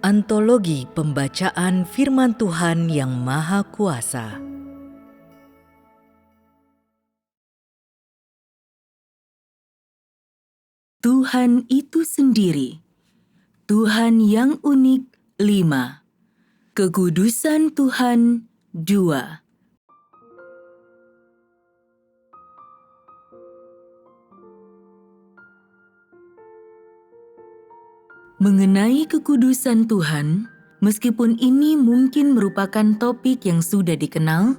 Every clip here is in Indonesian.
Antologi Pembacaan Firman Tuhan yang Maha Kuasa. Tuhan itu sendiri, Tuhan yang unik 5, Kekudusan Tuhan 2. Mengenai kekudusan Tuhan, meskipun ini mungkin merupakan topik yang sudah dikenal,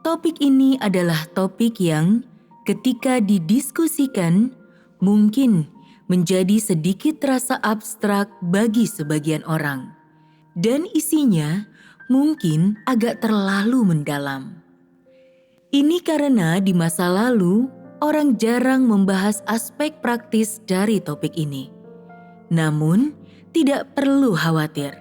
topik ini adalah topik yang ketika didiskusikan mungkin menjadi sedikit terasa abstrak bagi sebagian orang, dan isinya mungkin agak terlalu mendalam. Ini karena di masa lalu orang jarang membahas aspek praktis dari topik ini. Namun, tidak perlu khawatir.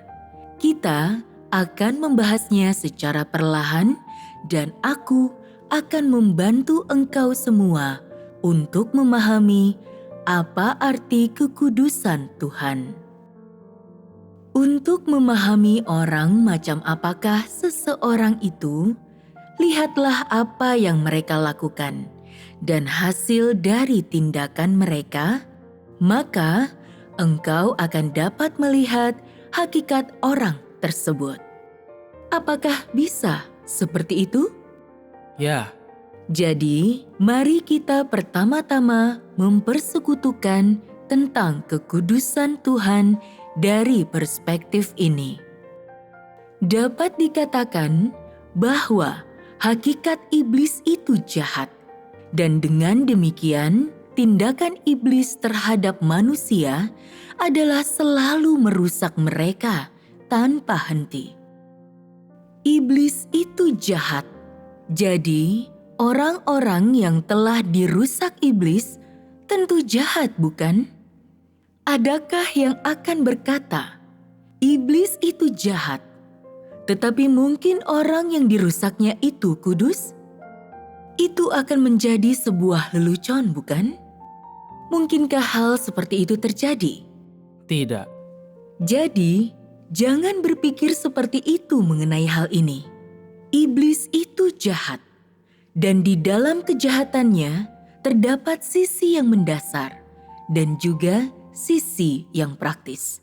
Kita akan membahasnya secara perlahan dan aku akan membantu engkau semua untuk memahami apa arti kekudusan Tuhan. Untuk memahami orang macam apakah seseorang itu, lihatlah apa yang mereka lakukan dan hasil dari tindakan mereka, maka engkau akan dapat melihat hakikat orang tersebut. Apakah bisa seperti itu? Ya. Jadi, mari kita pertama-tama mempersekutukan tentang kekudusan Tuhan dari perspektif ini. Dapat dikatakan bahwa hakikat iblis itu jahat, dan dengan demikian tindakan iblis terhadap manusia adalah selalu merusak mereka tanpa henti. Iblis itu jahat. Jadi, orang-orang yang telah dirusak iblis tentu jahat, bukan? Adakah yang akan berkata, iblis itu jahat, tetapi mungkin orang yang dirusaknya itu kudus? Itu akan menjadi sebuah lelucon, bukan? Mungkinkah hal seperti itu terjadi? Tidak. Jadi, jangan berpikir seperti itu mengenai hal ini. Iblis itu jahat, dan di dalam kejahatannya terdapat sisi yang mendasar dan juga sisi yang praktis.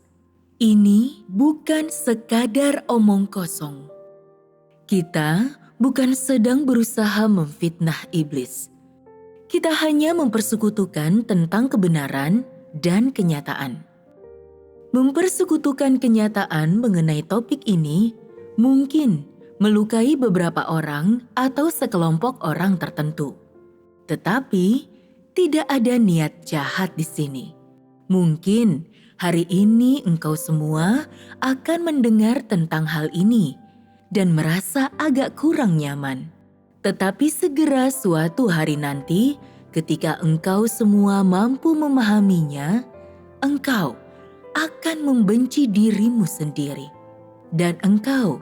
Ini bukan sekadar omong kosong. Kita bukan sedang berusaha memfitnah iblis. Kita hanya mempersekutukan tentang kebenaran dan kenyataan. Mempersekutukan kenyataan mengenai topik ini mungkin melukai beberapa orang atau sekelompok orang tertentu. Tetapi tidak ada niat jahat di sini. Mungkin hari ini engkau semua akan mendengar tentang hal ini dan merasa agak kurang nyaman. Tetapi segera suatu hari nanti, ketika engkau semua mampu memahaminya, engkau akan membenci dirimu sendiri. Dan engkau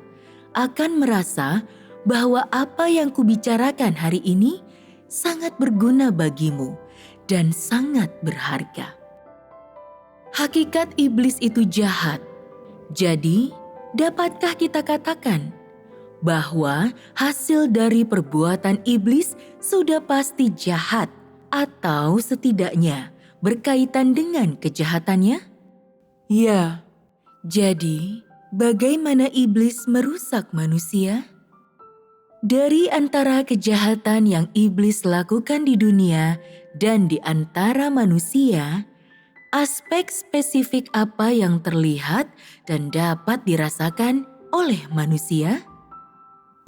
akan merasa bahwa apa yang kubicarakan hari ini sangat berguna bagimu dan sangat berharga. Hakikat iblis itu jahat. Jadi, dapatkah kita katakan bahwa hasil dari perbuatan iblis sudah pasti jahat atau setidaknya berkaitan dengan kejahatannya? Ya, jadi bagaimana iblis merusak manusia? Dari antara kejahatan yang iblis lakukan di dunia dan di antara manusia, aspek spesifik apa yang terlihat dan dapat dirasakan oleh manusia?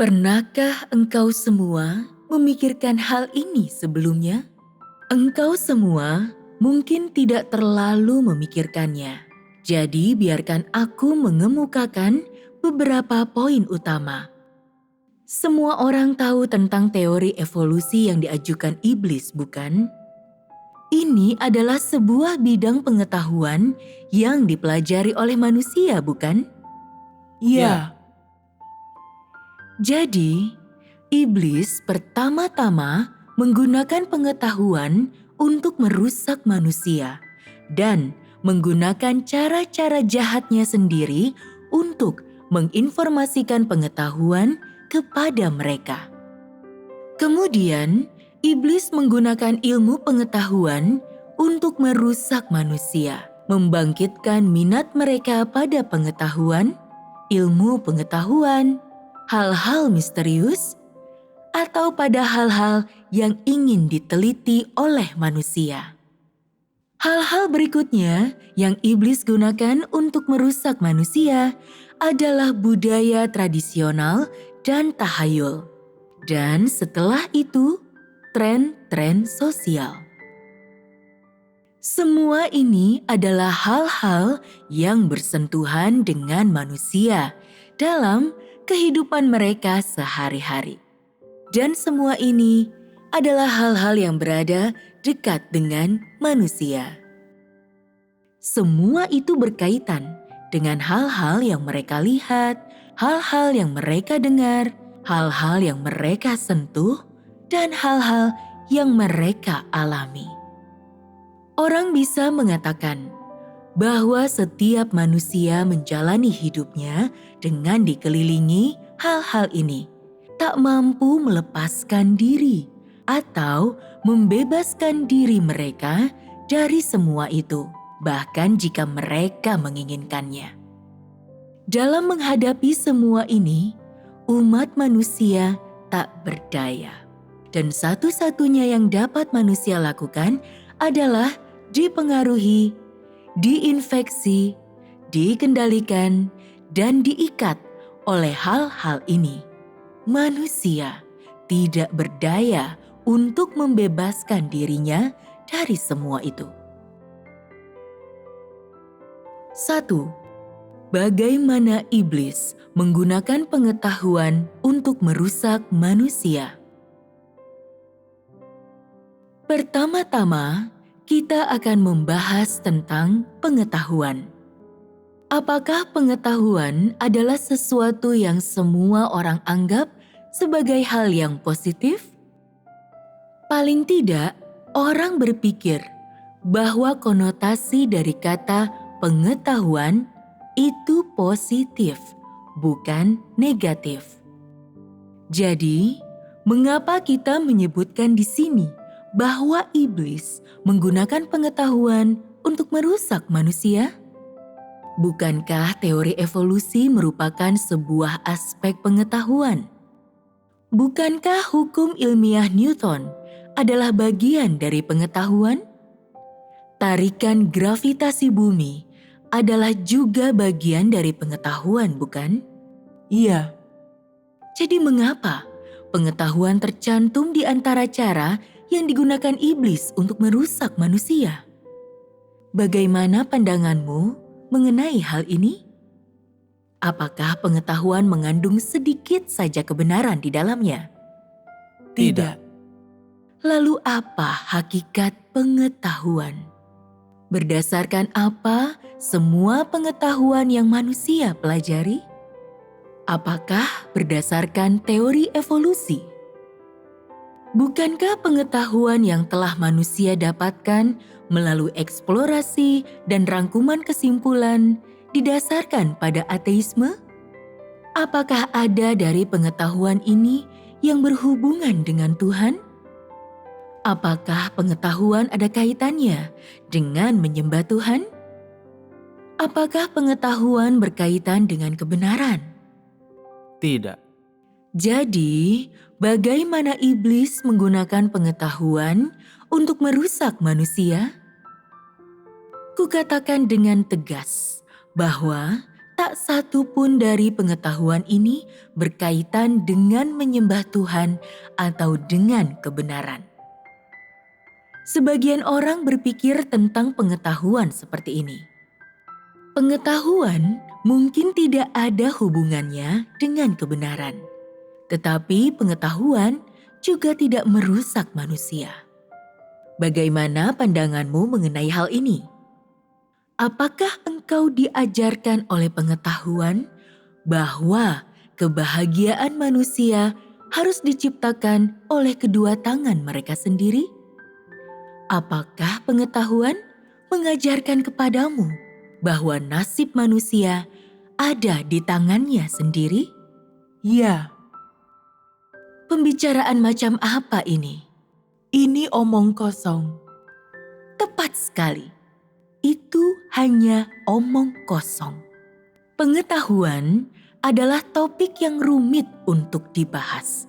Pernahkah engkau semua memikirkan hal ini sebelumnya? Engkau semua mungkin tidak terlalu memikirkannya. Jadi biarkan aku mengemukakan beberapa poin utama. Semua orang tahu tentang teori evolusi yang diajukan iblis, bukan? Ini adalah sebuah bidang pengetahuan yang dipelajari oleh manusia, bukan? Ya. Jadi, iblis pertama-tama menggunakan pengetahuan untuk merusak manusia dan menggunakan cara-cara jahatnya sendiri untuk menginformasikan pengetahuan kepada mereka. Kemudian, iblis menggunakan ilmu pengetahuan untuk merusak manusia, membangkitkan minat mereka pada pengetahuan, ilmu pengetahuan, hal-hal misterius, atau pada hal-hal yang ingin diteliti oleh manusia. Hal-hal berikutnya yang iblis gunakan untuk merusak manusia adalah budaya tradisional dan tahayul. Dan setelah itu, tren-tren sosial. Semua ini adalah hal-hal yang bersentuhan dengan manusia dalam kehidupan mereka sehari-hari. Dan semua ini adalah hal-hal yang berada dekat dengan manusia. Semua itu berkaitan dengan hal-hal yang mereka lihat, hal-hal yang mereka dengar, hal-hal yang mereka sentuh, dan hal-hal yang mereka alami. Orang bisa mengatakan bahwa setiap manusia menjalani hidupnya dengan dikelilingi hal-hal ini, tak mampu melepaskan diri atau membebaskan diri mereka dari semua itu, bahkan jika mereka menginginkannya. Dalam menghadapi semua ini, umat manusia tak berdaya. Dan satu-satunya yang dapat manusia lakukan adalah dipengaruhi, diinfeksi, dikendalikan, dan diikat oleh hal-hal ini. Manusia tidak berdaya untuk membebaskan dirinya dari semua itu. 1. Bagaimana iblis menggunakan pengetahuan untuk merusak manusia? Pertama-tama, kita akan membahas tentang pengetahuan. Apakah pengetahuan adalah sesuatu yang semua orang anggap sebagai hal yang positif? Paling tidak, orang berpikir bahwa konotasi dari kata pengetahuan itu positif, bukan negatif. Jadi, mengapa kita menyebutkan di sini bahwa iblis menggunakan pengetahuan untuk merusak manusia? Bukankah teori evolusi merupakan sebuah aspek pengetahuan? Bukankah hukum ilmiah Newton adalah bagian dari pengetahuan? Tarikan gravitasi bumi adalah juga bagian dari pengetahuan, bukan? Iya. Jadi mengapa pengetahuan tercantum di antara cara yang digunakan iblis untuk merusak manusia? Bagaimana pandanganmu mengenai hal ini? Apakah pengetahuan mengandung sedikit saja kebenaran di dalamnya? Tidak. Lalu apa hakikat pengetahuan? Berdasarkan apa semua pengetahuan yang manusia pelajari? Apakah berdasarkan teori evolusi? Bukankah pengetahuan yang telah manusia dapatkan melalui eksplorasi dan rangkuman kesimpulan didasarkan pada ateisme? Apakah ada dari pengetahuan ini yang berhubungan dengan Tuhan? Apakah pengetahuan ada kaitannya dengan menyembah Tuhan? Apakah pengetahuan berkaitan dengan kebenaran? Tidak. Jadi, bagaimana iblis menggunakan pengetahuan untuk merusak manusia? Kukatakan dengan tegas bahwa tak satu pun dari pengetahuan ini berkaitan dengan menyembah Tuhan atau dengan kebenaran. Sebagian orang berpikir tentang pengetahuan seperti ini. Pengetahuan mungkin tidak ada hubungannya dengan kebenaran, tetapi pengetahuan juga tidak merusak manusia. Bagaimana pandanganmu mengenai hal ini? Apakah engkau diajarkan oleh pengetahuan bahwa kebahagiaan manusia harus diciptakan oleh kedua tangan mereka sendiri? Apakah pengetahuan mengajarkan kepadamu bahwa nasib manusia ada di tangannya sendiri? Ya, Pembicaraan macam apa ini? ini omong kosong. Tepat sekali. Itu hanya omong kosong. Pengetahuan adalah topik yang rumit untuk dibahas.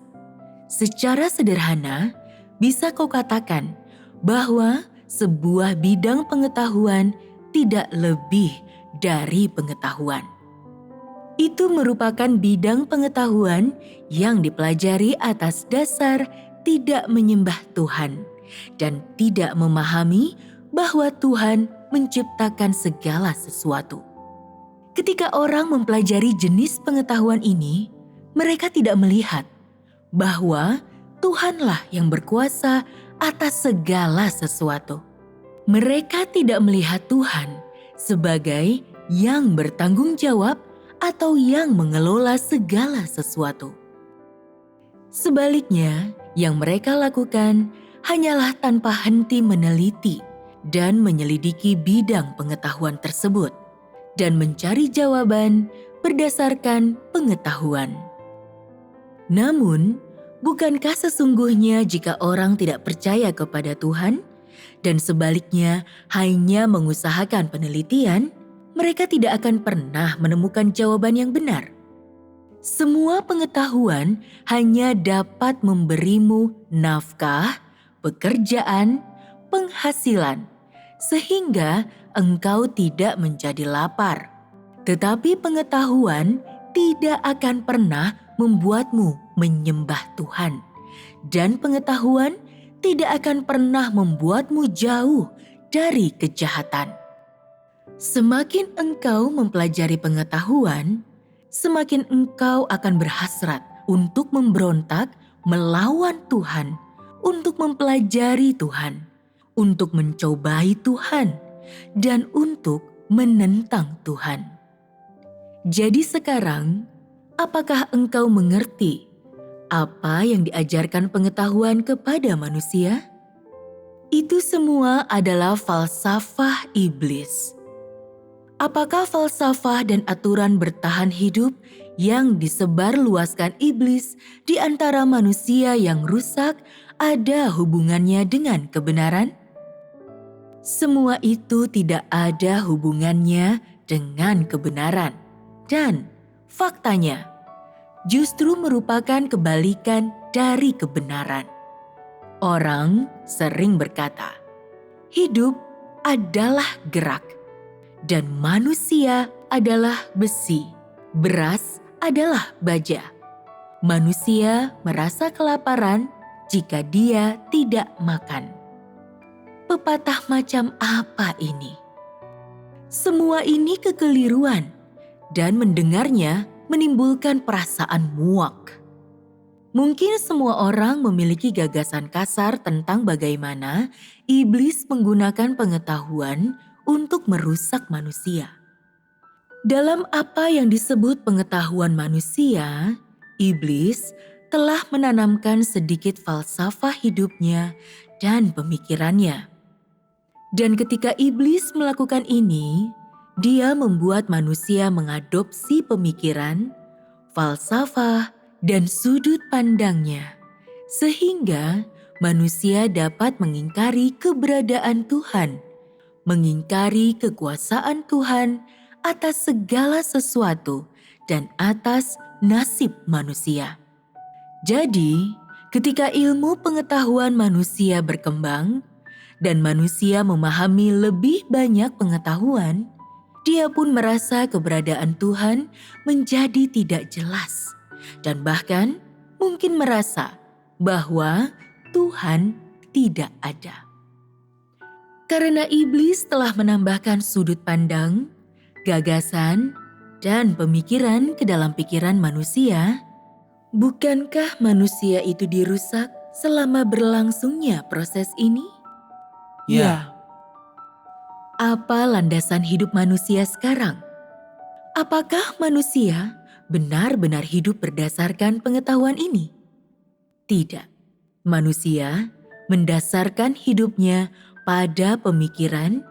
Secara sederhana, bisa kau katakan bahwa sebuah bidang pengetahuan tidak lebih dari pengetahuan. Itu merupakan bidang pengetahuan yang dipelajari atas dasar tidak menyembah Tuhan dan tidak memahami bahwa Tuhan menciptakan segala sesuatu. Ketika orang mempelajari jenis pengetahuan ini, mereka tidak melihat bahwa Tuhanlah yang berkuasa atas segala sesuatu. Mereka tidak melihat Tuhan sebagai yang bertanggung jawab atau yang mengelola segala sesuatu. Sebaliknya, yang mereka lakukan hanyalah tanpa henti meneliti dan menyelidiki bidang pengetahuan tersebut dan mencari jawaban berdasarkan pengetahuan. Namun, bukankah sesungguhnya jika orang tidak percaya kepada Tuhan dan sebaliknya hanya mengusahakan penelitian, mereka tidak akan pernah menemukan jawaban yang benar? Semua pengetahuan hanya dapat memberimu nafkah, pekerjaan, penghasilan, sehingga engkau tidak menjadi lapar. Tetapi pengetahuan tidak akan pernah membuatmu menyembah Tuhan. Dan pengetahuan tidak akan pernah membuatmu jauh dari kejahatan. Semakin engkau mempelajari pengetahuan, semakin engkau akan berhasrat untuk memberontak melawan Tuhan, untuk mempelajari Tuhan, untuk mencobai Tuhan, dan untuk menentang Tuhan. Jadi sekarang, apakah engkau mengerti apa yang diajarkan pengetahuan kepada manusia? Itu semua adalah falsafah iblis. Apakah falsafah dan aturan bertahan hidup yang disebarluaskan iblis di antara manusia yang rusak ada hubungannya dengan kebenaran? Semua itu tidak ada hubungannya dengan kebenaran. Dan faktanya, justru merupakan kebalikan dari kebenaran. Orang sering berkata, hidup adalah gerak, dan manusia adalah besi, beras adalah baja. Manusia merasa kelaparan jika dia tidak makan. Pepatah macam apa ini? Semua ini kekeliruan dan mendengarnya menimbulkan perasaan muak. Mungkin semua orang memiliki gagasan kasar tentang bagaimana iblis menggunakan pengetahuan untuk merusak manusia. Dalam apa yang disebut pengetahuan manusia, iblis telah menanamkan sedikit falsafah hidupnya dan pemikirannya. Dan ketika iblis melakukan ini, dia membuat manusia mengadopsi pemikiran, falsafah, dan sudut pandangnya, sehingga manusia dapat mengingkari keberadaan Tuhan, mengingkari kekuasaan Tuhan atas segala sesuatu dan atas nasib manusia. Jadi, ketika ilmu pengetahuan manusia berkembang dan manusia memahami lebih banyak pengetahuan, dia pun merasa keberadaan Tuhan menjadi tidak jelas dan bahkan mungkin merasa bahwa Tuhan tidak ada. Karena iblis telah menambahkan sudut pandang, gagasan, dan pemikiran ke dalam pikiran manusia, bukankah manusia itu dirusak selama berlangsungnya proses ini? Ya, Apa landasan hidup manusia sekarang? Apakah manusia benar-benar hidup berdasarkan pengetahuan ini? Tidak. Manusia mendasarkan hidupnya pada pemikiran,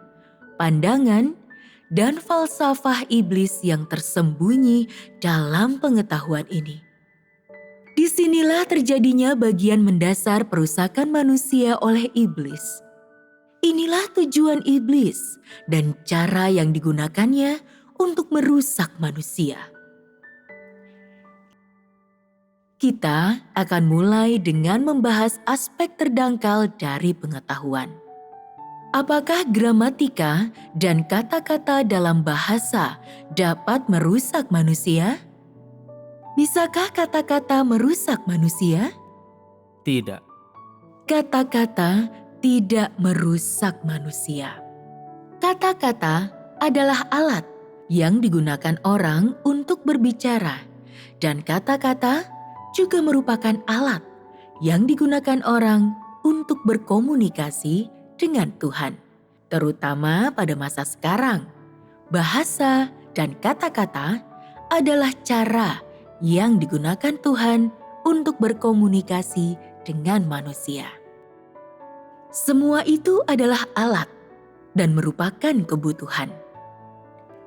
pandangan, dan falsafah iblis yang tersembunyi dalam pengetahuan ini. Disinilah terjadinya bagian mendasar perusakan manusia oleh iblis. Inilah tujuan iblis dan cara yang digunakannya untuk merusak manusia. Kita akan mulai dengan membahas aspek terdangkal dari pengetahuan. Apakah gramatika dan kata-kata dalam bahasa dapat merusak manusia? Bisakah kata-kata merusak manusia? Tidak. Kata-kata tidak merusak manusia. Kata-kata adalah alat yang digunakan orang untuk berbicara, dan kata-kata juga merupakan alat yang digunakan orang untuk berkomunikasi dengan Tuhan, terutama pada masa sekarang. Bahasa dan kata-kata adalah cara yang digunakan Tuhan untuk berkomunikasi dengan manusia. Semua itu adalah alat dan merupakan kebutuhan.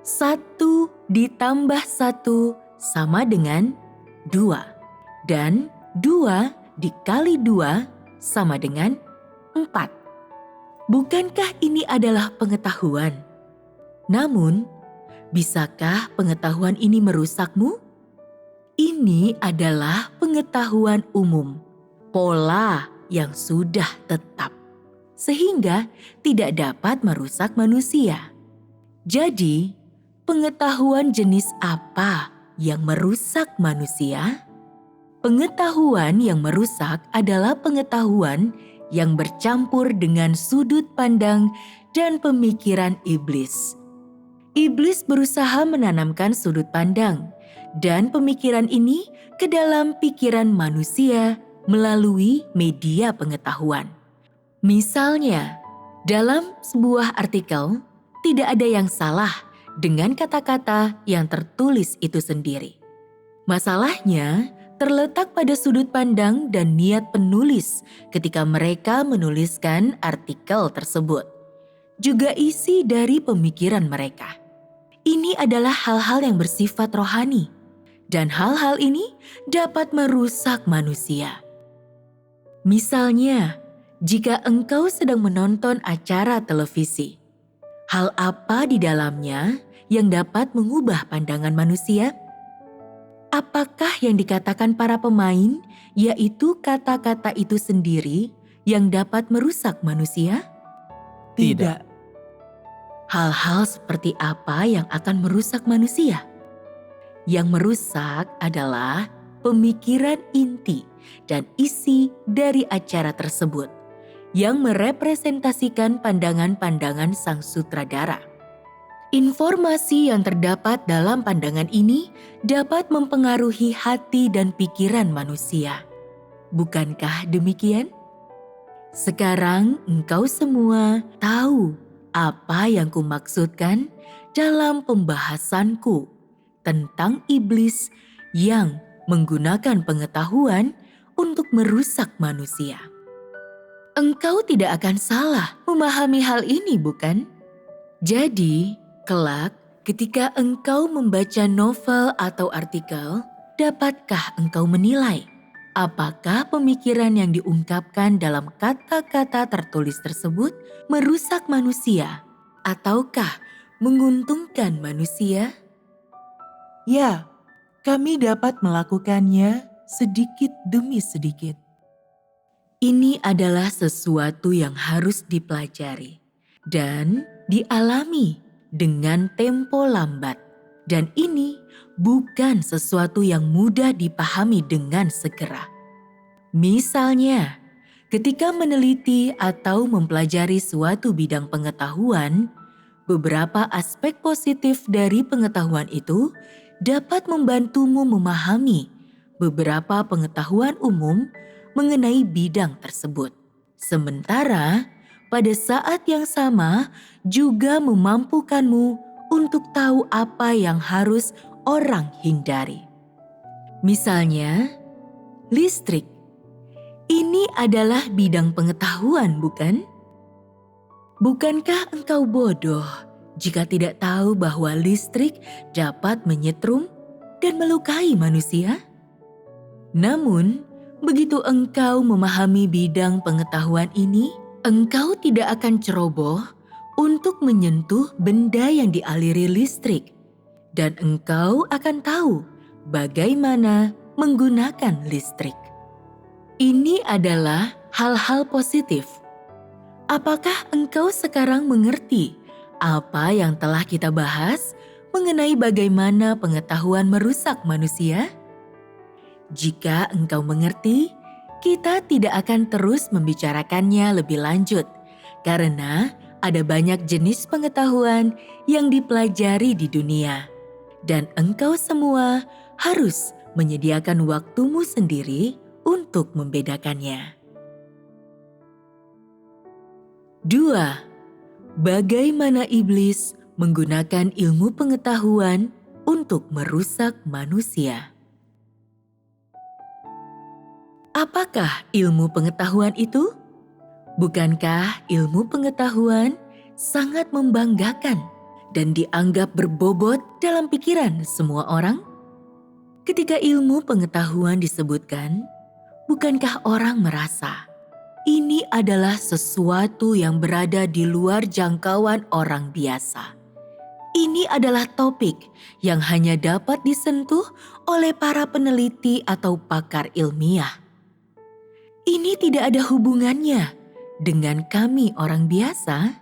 1 ditambah 1 sama dengan 2. Dan 2 dikali 2 sama dengan 4. Bukankah ini adalah pengetahuan? Namun, bisakah pengetahuan ini merusakmu? Ini adalah pengetahuan umum, pola yang sudah tetap, sehingga tidak dapat merusak manusia. Jadi, pengetahuan jenis apa yang merusak manusia? Pengetahuan yang merusak adalah pengetahuan yang bercampur dengan sudut pandang dan pemikiran iblis. Iblis berusaha menanamkan sudut pandang dan pemikiran ini ke dalam pikiran manusia melalui media pengetahuan. Misalnya, dalam sebuah artikel, tidak ada yang salah dengan kata-kata yang tertulis itu sendiri. Masalahnya terletak pada sudut pandang dan niat penulis ketika mereka menuliskan artikel tersebut. Juga isi dari pemikiran mereka. Ini adalah hal-hal yang bersifat rohani, dan hal-hal ini dapat merusak manusia. Misalnya, jika engkau sedang menonton acara televisi, hal apa di dalamnya yang dapat mengubah pandangan manusia? Apakah yang dikatakan para pemain, yaitu kata-kata itu sendiri, yang dapat merusak manusia? Tidak. Hal-hal seperti apa yang akan merusak manusia? Yang merusak adalah pemikiran inti dan isi dari acara tersebut, yang merepresentasikan pandangan-pandangan sang sutradara. Informasi yang terdapat dalam pandangan ini dapat mempengaruhi hati dan pikiran manusia. Bukankah demikian? Sekarang engkau semua tahu apa yang kumaksudkan dalam pembahasanku tentang iblis yang menggunakan pengetahuan untuk merusak manusia. Engkau tidak akan salah memahami hal ini, bukan? Jadi, kelak, ketika engkau membaca novel atau artikel, dapatkah engkau menilai apakah pemikiran yang diungkapkan dalam kata-kata tertulis tersebut merusak manusia ataukah menguntungkan manusia? Ya, kami dapat melakukannya sedikit demi sedikit. Ini adalah sesuatu yang harus dipelajari dan dialami dengan tempo lambat. Dan ini bukan sesuatu yang mudah dipahami dengan segera. Misalnya, ketika meneliti atau mempelajari suatu bidang pengetahuan, beberapa aspek positif dari pengetahuan itu dapat membantumu memahami beberapa pengetahuan umum mengenai bidang tersebut. Sementara, pada saat yang sama juga memampukanmu untuk tahu apa yang harus orang hindari. Misalnya, listrik. Ini adalah bidang pengetahuan, bukan? Bukankah engkau bodoh jika tidak tahu bahwa listrik dapat menyetrum dan melukai manusia? Namun, begitu engkau memahami bidang pengetahuan ini, engkau tidak akan ceroboh untuk menyentuh benda yang dialiri listrik, dan engkau akan tahu bagaimana menggunakan listrik. Ini adalah hal-hal positif. Apakah engkau sekarang mengerti apa yang telah kita bahas mengenai bagaimana pengetahuan merusak manusia? Jika engkau mengerti, kita tidak akan terus membicarakannya lebih lanjut, karena ada banyak jenis pengetahuan yang dipelajari di dunia, dan engkau semua harus menyediakan waktumu sendiri untuk membedakannya. 2. Bagaimana iblis menggunakan ilmu pengetahuan untuk merusak manusia? Apakah ilmu pengetahuan itu? Bukankah ilmu pengetahuan sangat membanggakan dan dianggap berbobot dalam pikiran semua orang? Ketika ilmu pengetahuan disebutkan, bukankah orang merasa ini adalah sesuatu yang berada di luar jangkauan orang biasa? Ini adalah topik yang hanya dapat disentuh oleh para peneliti atau pakar ilmiah. Ini tidak ada hubungannya dengan kami orang biasa.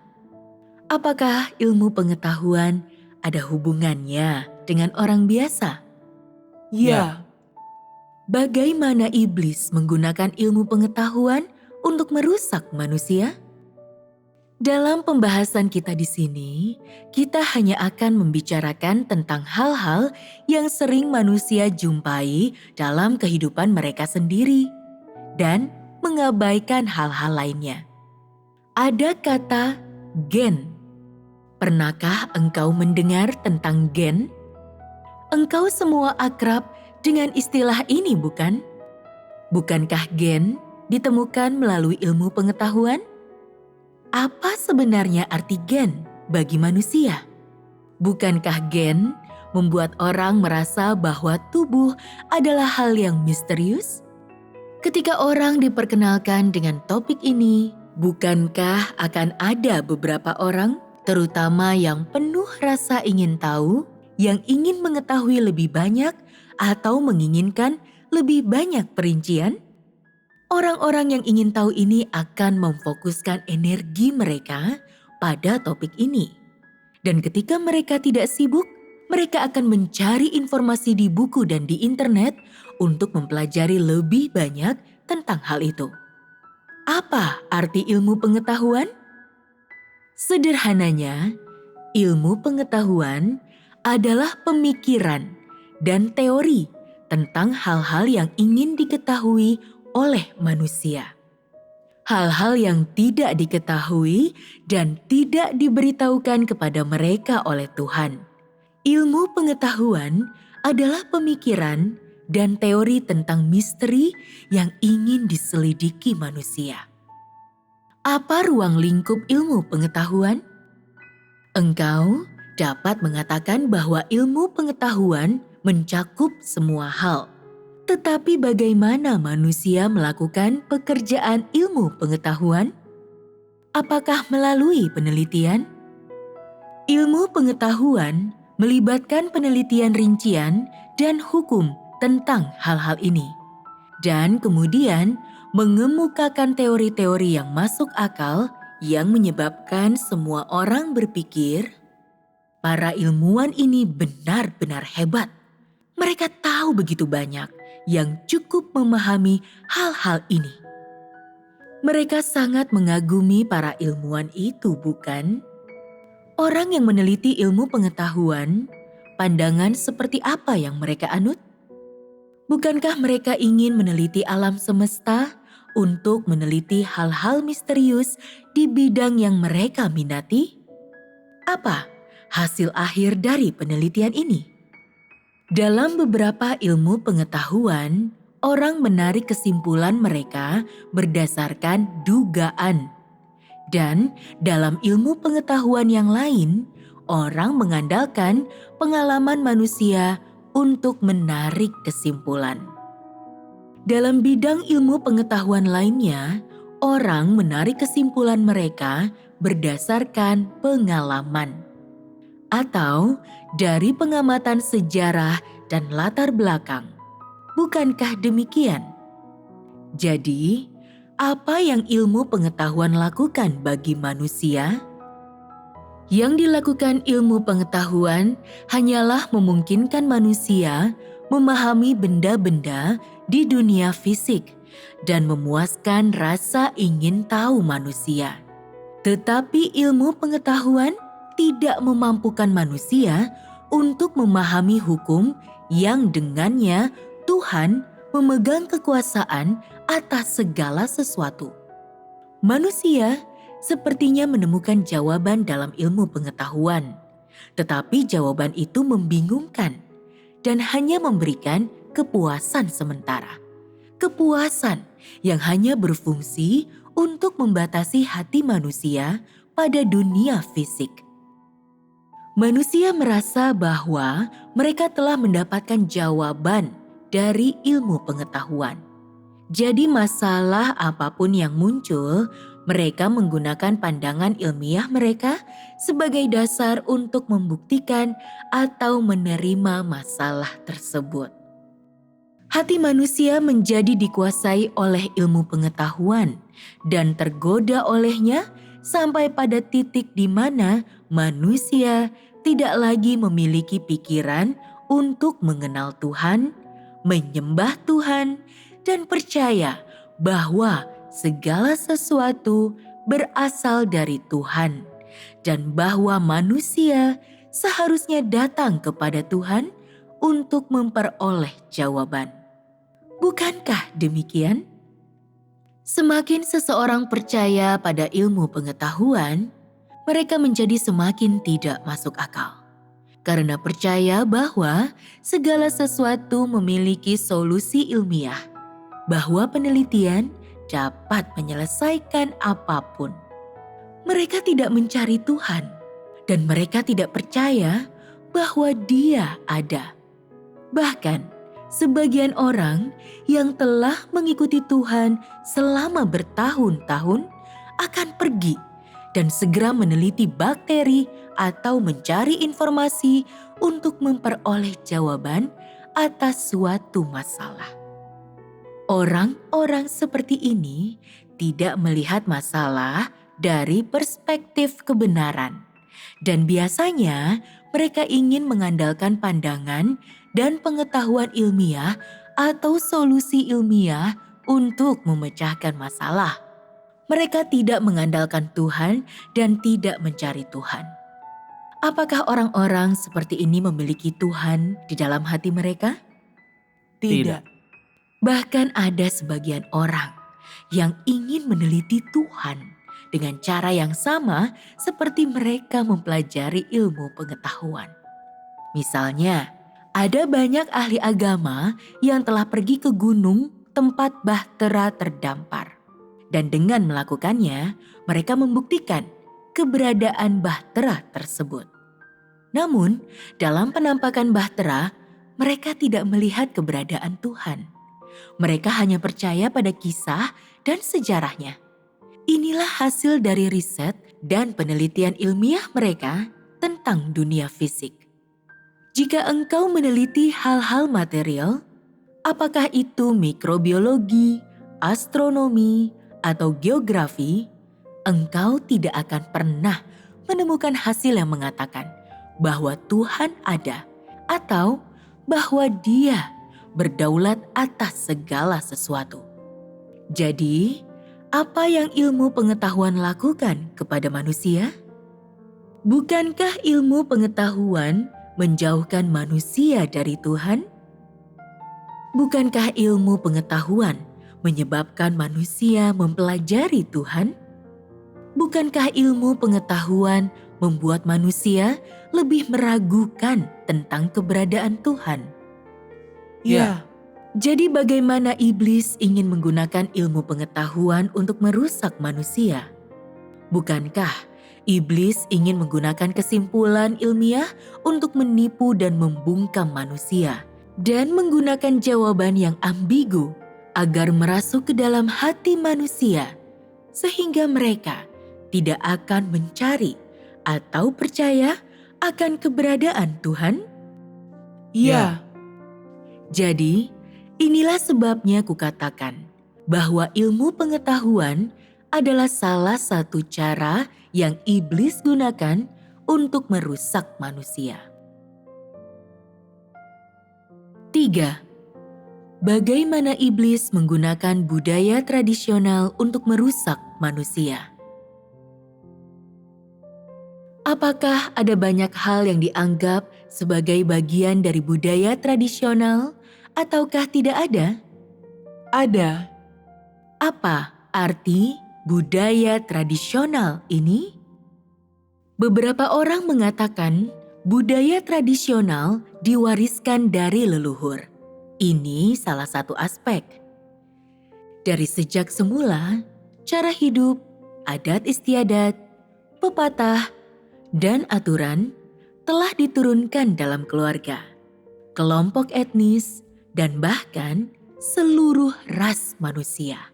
Apakah ilmu pengetahuan ada hubungannya dengan orang biasa? Ya. Bagaimana iblis menggunakan ilmu pengetahuan untuk merusak manusia? Dalam pembahasan kita di sini, kita hanya akan membicarakan tentang hal-hal yang sering manusia jumpai dalam kehidupan mereka sendiri dan mengabaikan hal-hal lainnya. Ada kata gen. Pernahkah engkau mendengar tentang gen? Engkau semua akrab dengan istilah ini, bukan? Bukankah gen ditemukan melalui ilmu pengetahuan? Apa sebenarnya arti gen bagi manusia? Bukankah gen membuat orang merasa bahwa tubuh adalah hal yang misterius? Ketika orang diperkenalkan dengan topik ini, bukankah akan ada beberapa orang, terutama yang penuh rasa ingin tahu, yang ingin mengetahui lebih banyak atau menginginkan lebih banyak perincian? Orang-orang yang ingin tahu ini akan memfokuskan energi mereka pada topik ini. Dan ketika mereka tidak sibuk, mereka akan mencari informasi di buku dan di internet untuk mempelajari lebih banyak tentang hal itu. Apa arti ilmu pengetahuan? Sederhananya, ilmu pengetahuan adalah pemikiran dan teori tentang hal-hal yang ingin diketahui oleh manusia. Hal-hal yang tidak diketahui dan tidak diberitahukan kepada mereka oleh Tuhan. Ilmu pengetahuan adalah pemikiran dan teori tentang misteri yang ingin diselidiki manusia. Apa ruang lingkup ilmu pengetahuan? Engkau dapat mengatakan bahwa ilmu pengetahuan mencakup semua hal. Tetapi bagaimana manusia melakukan pekerjaan ilmu pengetahuan? Apakah melalui penelitian? Ilmu pengetahuan melibatkan penelitian rincian dan hukum tentang hal-hal ini. Dan kemudian mengemukakan teori-teori yang masuk akal yang menyebabkan semua orang berpikir, para ilmuwan ini benar-benar hebat. Mereka tahu begitu banyak yang cukup memahami hal-hal ini. Mereka sangat mengagumi para ilmuwan itu, bukan? Orang yang meneliti ilmu pengetahuan, pandangan seperti apa yang mereka anut? Bukankah mereka ingin meneliti alam semesta untuk meneliti hal-hal misterius di bidang yang mereka minati? Apa hasil akhir dari penelitian ini? Dalam beberapa ilmu pengetahuan, orang menarik kesimpulan mereka berdasarkan dugaan. Dan dalam ilmu pengetahuan yang lain, orang mengandalkan pengalaman manusia untuk menarik kesimpulan. Dalam bidang ilmu pengetahuan lainnya, orang menarik kesimpulan mereka berdasarkan pengalaman atau dari pengamatan sejarah dan latar belakang. Bukankah demikian? Jadi, apa yang ilmu pengetahuan lakukan bagi manusia? Yang dilakukan ilmu pengetahuan hanyalah memungkinkan manusia memahami benda-benda di dunia fisik dan memuaskan rasa ingin tahu manusia. Tetapi ilmu pengetahuan tidak memampukan manusia untuk memahami hukum yang dengannya Tuhan memegang kekuasaan atas segala sesuatu. Manusia sepertinya menemukan jawaban dalam ilmu pengetahuan, tetapi jawaban itu membingungkan dan hanya memberikan kepuasan sementara. Kepuasan yang hanya berfungsi untuk membatasi hati manusia pada dunia fisik. Manusia merasa bahwa mereka telah mendapatkan jawaban dari ilmu pengetahuan. Jadi masalah apapun yang muncul, mereka menggunakan pandangan ilmiah mereka sebagai dasar untuk membuktikan atau menerima masalah tersebut. Hati manusia menjadi dikuasai oleh ilmu pengetahuan dan tergoda olehnya sampai pada titik di mana manusia tidak lagi memiliki pikiran untuk mengenal Tuhan, menyembah Tuhan, dan percaya bahwa segala sesuatu berasal dari Tuhan dan bahwa manusia seharusnya datang kepada Tuhan untuk memperoleh jawaban. Bukankah demikian? Semakin seseorang percaya pada ilmu pengetahuan, mereka menjadi semakin tidak masuk akal. Karena percaya bahwa segala sesuatu memiliki solusi ilmiah, bahwa penelitian dapat menyelesaikan apapun. Mereka tidak mencari Tuhan, dan mereka tidak percaya bahwa Dia ada. Bahkan, sebagian orang yang telah mengikuti Tuhan selama bertahun-tahun akan pergi dan segera meneliti bakteri atau mencari informasi untuk memperoleh jawaban atas suatu masalah. Orang-orang seperti ini tidak melihat masalah dari perspektif kebenaran, dan biasanya mereka ingin mengandalkan pandangan dan pengetahuan ilmiah atau solusi ilmiah untuk memecahkan masalah. Mereka tidak mengandalkan Tuhan dan tidak mencari Tuhan. Apakah orang-orang seperti ini memiliki Tuhan di dalam hati mereka? Tidak. Bahkan ada sebagian orang yang ingin meneliti Tuhan dengan cara yang sama seperti mereka mempelajari ilmu pengetahuan. Misalnya, ada banyak ahli agama yang telah pergi ke gunung tempat bahtera terdampar. Dan dengan melakukannya, mereka membuktikan keberadaan bahtera tersebut. Namun, dalam penampakan bahtera, mereka tidak melihat keberadaan Tuhan. Mereka hanya percaya pada kisah dan sejarahnya. Inilah hasil dari riset dan penelitian ilmiah mereka tentang dunia fisik. Jika engkau meneliti hal-hal material, apakah itu mikrobiologi, astronomi, atau geografi, engkau tidak akan pernah menemukan hasil yang mengatakan bahwa Tuhan ada atau bahwa Dia berdaulat atas segala sesuatu. Jadi, apa yang ilmu pengetahuan lakukan kepada manusia? Bukankah ilmu pengetahuan menjauhkan manusia dari Tuhan? Bukankah ilmu pengetahuan menyebabkan manusia mempelajari Tuhan? Bukankah ilmu pengetahuan membuat manusia lebih meragukan tentang keberadaan Tuhan? Ya. Jadi bagaimana iblis ingin menggunakan ilmu pengetahuan untuk merusak manusia? Bukankah Iblis ingin menggunakan kesimpulan ilmiah untuk menipu dan membungkam manusia, dan menggunakan jawaban yang ambigu agar merasuk ke dalam hati manusia, sehingga mereka tidak akan mencari atau percaya akan keberadaan Tuhan. Ya. Jadi, inilah sebabnya kukatakan bahwa ilmu pengetahuan adalah salah satu cara yang iblis gunakan untuk merusak manusia. 3. Bagaimana iblis menggunakan budaya tradisional untuk merusak manusia? Apakah ada banyak hal yang dianggap sebagai bagian dari budaya tradisional, ataukah tidak ada? Ada. Apa arti budaya tradisional ini? Beberapa orang mengatakan budaya tradisional diwariskan dari leluhur. Ini salah satu aspek. Dari sejak semula, cara hidup, adat istiadat, pepatah, dan aturan telah diturunkan dalam keluarga, kelompok etnis, dan bahkan seluruh ras manusia.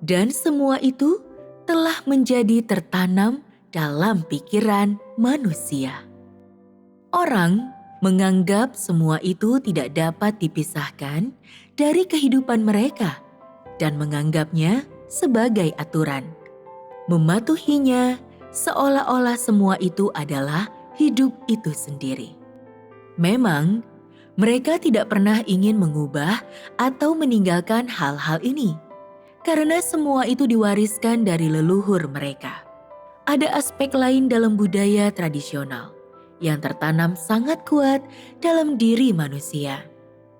Dan semua itu telah menjadi tertanam dalam pikiran manusia. Orang menganggap semua itu tidak dapat dipisahkan dari kehidupan mereka dan menganggapnya sebagai aturan. Mematuhinya seolah-olah semua itu adalah hidup itu sendiri. Memang, mereka tidak pernah ingin mengubah atau meninggalkan hal-hal ini, karena semua itu diwariskan dari leluhur mereka. Ada aspek lain dalam budaya tradisional yang tertanam sangat kuat dalam diri manusia,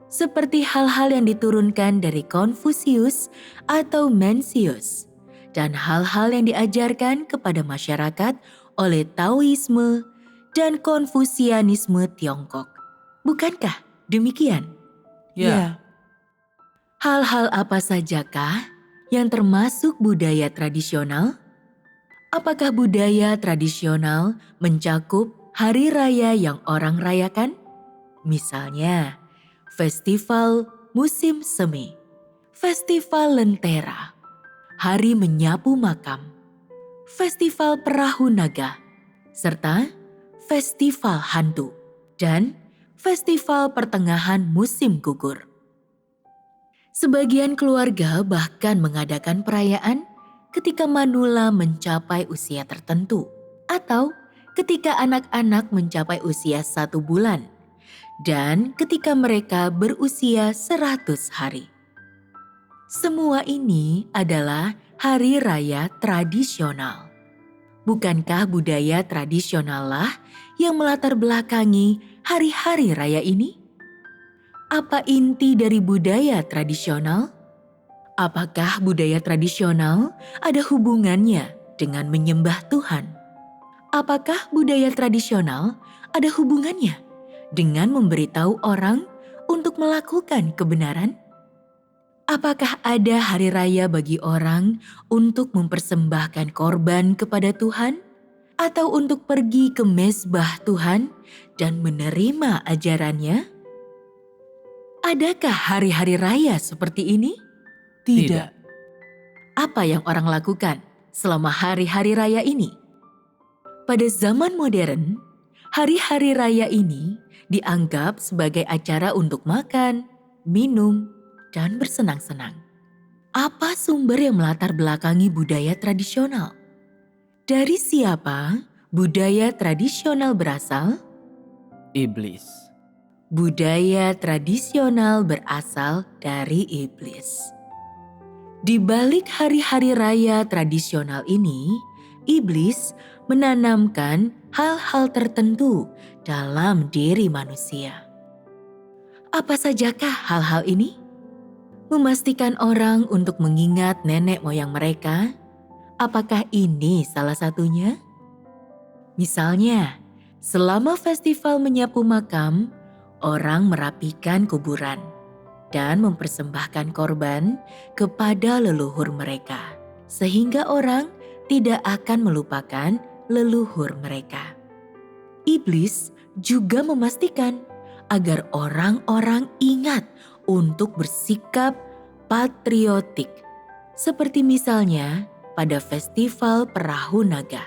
seperti hal-hal yang diturunkan dari Konfusius atau Mencius, dan hal-hal yang diajarkan kepada masyarakat oleh Taoisme dan Konfusianisme Tiongkok. Bukankah demikian? Ya. Hal-hal apa sajakah yang termasuk budaya tradisional? Apakah budaya tradisional mencakup hari raya yang orang rayakan? Misalnya, festival musim semi, festival lentera, hari menyapu makam, festival perahu naga, serta festival hantu, dan festival pertengahan musim gugur. Sebagian keluarga bahkan mengadakan perayaan ketika manula mencapai usia tertentu, atau ketika anak-anak mencapai usia 1 bulan, dan ketika mereka berusia 100 hari. Semua ini adalah hari raya tradisional. Bukankah budaya tradisionallah yang melatar belakangi hari-hari raya ini? Apa inti dari budaya tradisional? Apakah budaya tradisional ada hubungannya dengan menyembah Tuhan? Apakah budaya tradisional ada hubungannya dengan memberitahu orang untuk melakukan kebenaran? Apakah ada hari raya bagi orang untuk mempersembahkan korban kepada Tuhan? Atau untuk pergi ke mezbah Tuhan dan menerima ajarannya? Adakah hari-hari raya seperti ini? Tidak. Apa yang orang lakukan selama hari-hari raya ini? Pada zaman modern, hari-hari raya ini dianggap sebagai acara untuk makan, minum, dan bersenang-senang. Apa sumber yang melatar belakangi budaya tradisional? Dari siapa budaya tradisional berasal? Iblis. Budaya tradisional berasal dari iblis. Di balik hari-hari raya tradisional ini, iblis menanamkan hal-hal tertentu dalam diri manusia. Apa sajakah hal-hal ini? Memastikan orang untuk mengingat nenek moyang mereka. Apakah ini salah satunya? Misalnya, selama festival menyapu makam, orang merapikan kuburan dan mempersembahkan korban kepada leluhur mereka, sehingga orang tidak akan melupakan leluhur mereka. Iblis juga memastikan agar orang-orang ingat untuk bersikap patriotik, seperti misalnya pada festival Perahu Naga.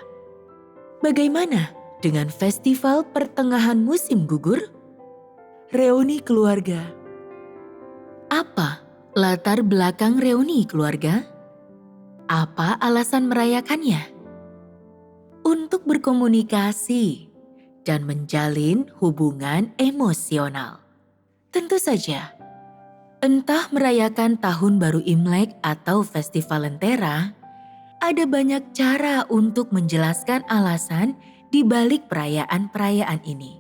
Bagaimana dengan festival pertengahan musim gugur? Reuni keluarga. Apa latar belakang reuni keluarga? Apa alasan merayakannya? Untuk berkomunikasi dan menjalin hubungan emosional. Tentu saja, entah merayakan Tahun Baru Imlek atau Festival Lentera, ada banyak cara untuk menjelaskan alasan di balik perayaan-perayaan ini.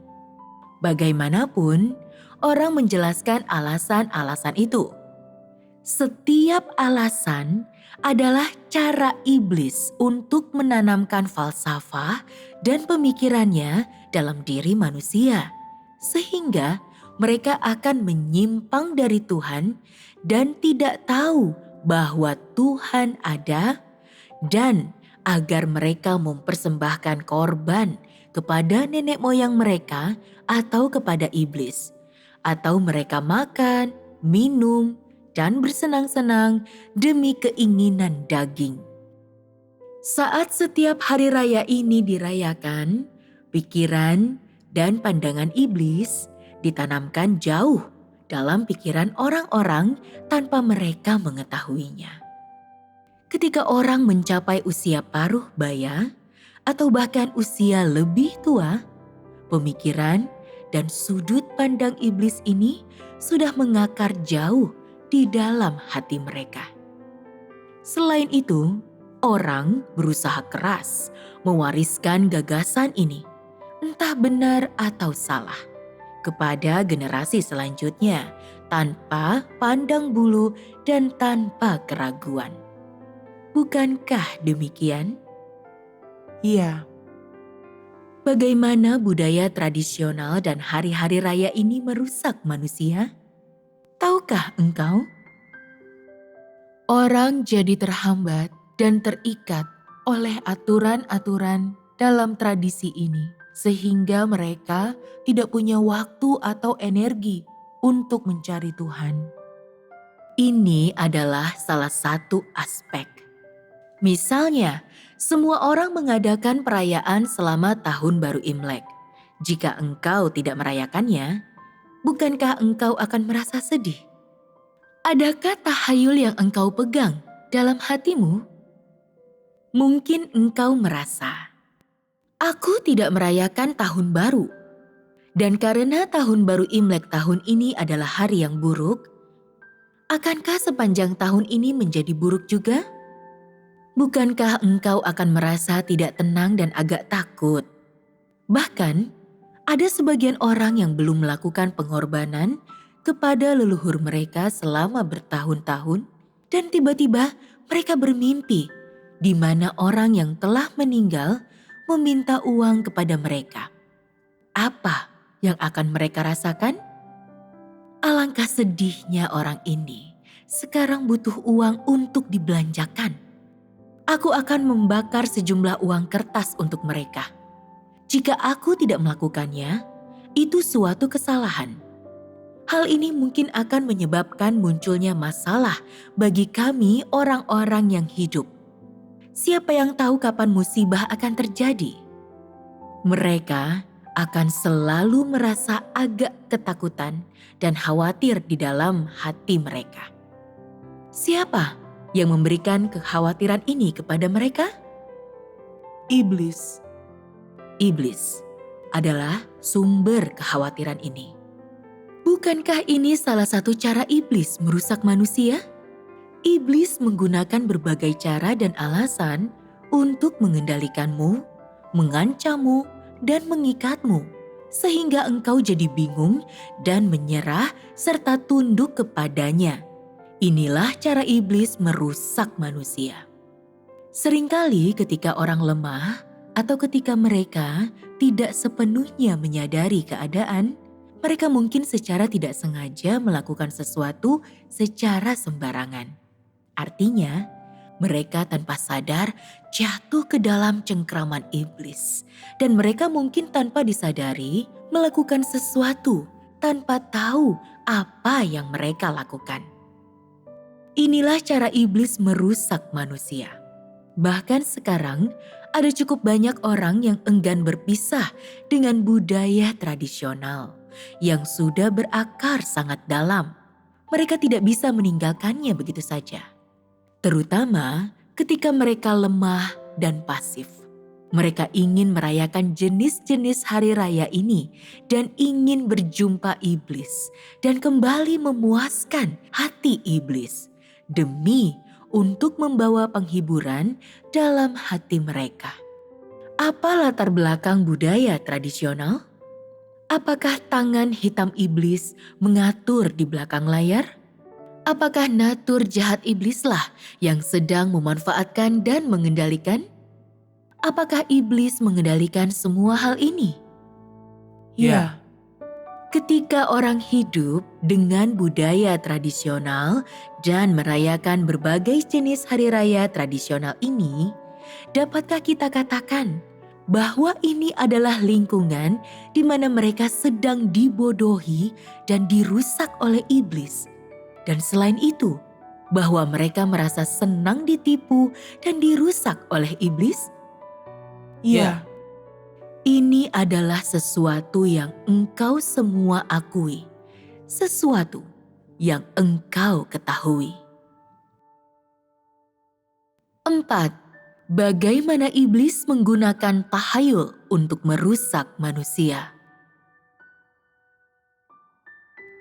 Bagaimanapun, orang menjelaskan alasan-alasan itu. Setiap alasan adalah cara iblis untuk menanamkan falsafah dan pemikirannya dalam diri manusia, sehingga mereka akan menyimpang dari Tuhan dan tidak tahu bahwa Tuhan ada, dan agar mereka mempersembahkan korban kepada nenek moyang mereka atau kepada iblis, atau mereka makan, minum, dan bersenang-senang demi keinginan daging. Saat setiap hari raya ini dirayakan, pikiran dan pandangan iblis ditanamkan jauh dalam pikiran orang-orang tanpa mereka mengetahuinya. Ketika orang mencapai usia paruh baya atau bahkan usia lebih tua, pemikiran dan sudut pandang iblis ini sudah mengakar jauh di dalam hati mereka. Selain itu, orang berusaha keras mewariskan gagasan ini, entah benar atau salah, kepada generasi selanjutnya tanpa pandang bulu dan tanpa keraguan. Bukankah demikian? Iya. Bagaimana budaya tradisional dan hari-hari raya ini merusak manusia? Tahukah engkau? Orang jadi terhambat dan terikat oleh aturan-aturan dalam tradisi ini, sehingga mereka tidak punya waktu atau energi untuk mencari Tuhan. Ini adalah salah satu aspek. Misalnya, semua orang mengadakan perayaan selama Tahun Baru Imlek. Jika engkau tidak merayakannya, bukankah engkau akan merasa sedih? Adakah tahayul yang engkau pegang dalam hatimu? Mungkin engkau merasa, aku tidak merayakan Tahun Baru. Dan karena Tahun Baru Imlek tahun ini adalah hari yang buruk, akankah sepanjang tahun ini menjadi buruk juga? Bukankah engkau akan merasa tidak tenang dan agak takut? Bahkan, ada sebagian orang yang belum melakukan pengorbanan kepada leluhur mereka selama bertahun-tahun, dan tiba-tiba mereka bermimpi di mana orang yang telah meninggal meminta uang kepada mereka. Apa yang akan mereka rasakan? Alangkah sedihnya orang ini sekarang butuh uang untuk dibelanjakan. Aku akan membakar sejumlah uang kertas untuk mereka. Jika aku tidak melakukannya, itu suatu kesalahan. Hal ini mungkin akan menyebabkan munculnya masalah bagi kami orang-orang yang hidup. Siapa yang tahu kapan musibah akan terjadi? Mereka akan selalu merasa agak ketakutan dan khawatir di dalam hati mereka. Siapa yang memberikan kekhawatiran ini kepada mereka? Iblis. Iblis adalah sumber kekhawatiran ini. Bukankah ini salah satu cara iblis merusak manusia? Iblis menggunakan berbagai cara dan alasan untuk mengendalikanmu, mengancammu, dan mengikatmu, sehingga engkau jadi bingung dan menyerah serta tunduk kepadanya. Inilah cara iblis merusak manusia. Seringkali ketika orang lemah atau ketika mereka tidak sepenuhnya menyadari keadaan, mereka mungkin secara tidak sengaja melakukan sesuatu secara sembarangan. Artinya, Mereka tanpa sadar jatuh ke dalam cengkraman iblis. Dan mereka mungkin tanpa disadari melakukan sesuatu tanpa tahu apa yang mereka lakukan. Inilah cara iblis merusak manusia. Bahkan sekarang ada cukup banyak orang yang enggan berpisah dengan budaya tradisional yang sudah berakar sangat dalam. Mereka tidak bisa meninggalkannya begitu saja. Terutama ketika mereka lemah dan pasif. Mereka ingin merayakan jenis-jenis hari raya ini dan ingin berjumpa iblis dan kembali memuaskan hati iblis demi untuk membawa penghiburan dalam hati mereka. Apa latar belakang budaya tradisional? Apakah tangan hitam iblis mengatur di belakang layar? Apakah natur jahat iblislah yang sedang memanfaatkan dan mengendalikan? Apakah iblis mengendalikan semua hal ini? Ya. Ketika orang hidup dengan budaya tradisional dan merayakan berbagai jenis hari raya tradisional ini, dapatkah kita katakan bahwa ini adalah lingkungan di mana mereka sedang dibodohi dan dirusak oleh iblis? Dan selain itu, bahwa mereka merasa senang ditipu dan dirusak oleh iblis? Ya. Ini adalah sesuatu yang engkau semua akui, sesuatu yang engkau ketahui. 4. Bagaimana iblis menggunakan tahayul untuk merusak manusia?